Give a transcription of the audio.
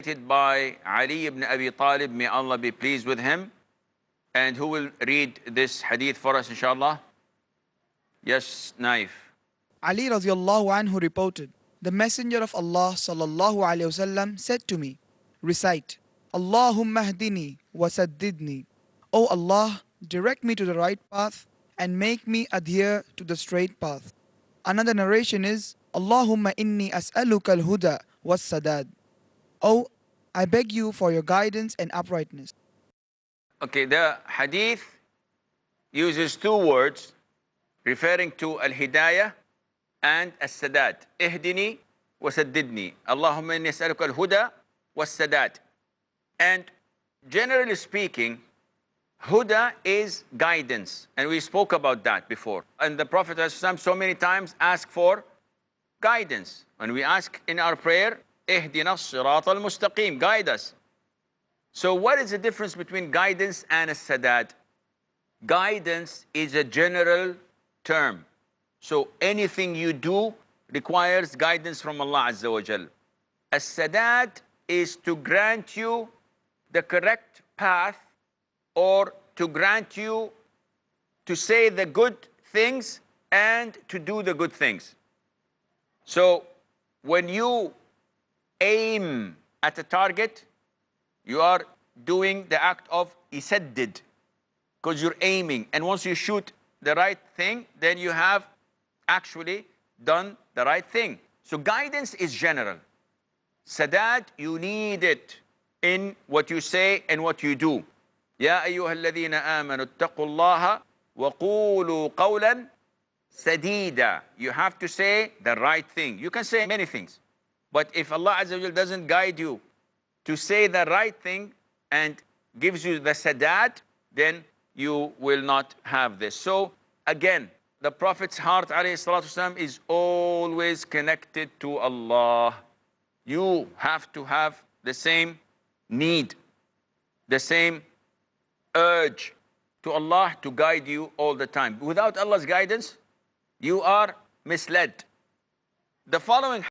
narrated by Ali ibn Abi Talib, may Allah be pleased with him. And who will read this hadith for us, inshallah? Yes, Naif. Ali radiallahu anhu reported, the Messenger of Allah sallallahu alayhi wasallam said to me, recite, Allahumma hdini wa saddidni. O Allah, direct me to the right path and make me adhere to the straight path. Another narration is, Allahumma inni as'aluka al-huda was sadad. Oh, I beg you for your guidance and uprightness. Okay, the hadith uses two words referring to al-hidayah and as-sadad. Ihdini wa saddidni. Allahumma inni as'aluka al-huda was sadad. And generally speaking, huda is guidance. And we spoke about that before. And the Prophet ﷺ so many times asked for guidance. When we ask in our prayer, ihdina as-sirat al-mustaqim, guide us. So what is the difference between guidance and as-sadad? Guidance is a general term. So anything you do requires guidance from Allah Azza wa Jal. As-sadad is to grant you the correct path, or to grant you to say the good things and to do the good things. So when you aim at a target, you are doing the act of isaddid, because you're aiming. And once you shoot the right thing, then you have actually done the right thing. So guidance is general. Sadad, you need it in what you say and what you do. يا أيها الذين آمنوا اتقوا الله وقولوا قولا سديدا. You have to say the right thing. You can say many things, but if Allah Azza wa Jal doesn't guide you to say the right thing and gives you the sadad, then you will not have this. So again, the Prophet's heart alayhi salatu wasalam is always connected to Allah. You have to have the same need, the same urge to Allah to guide you all the time. Without Allah's guidance, you are misled. The following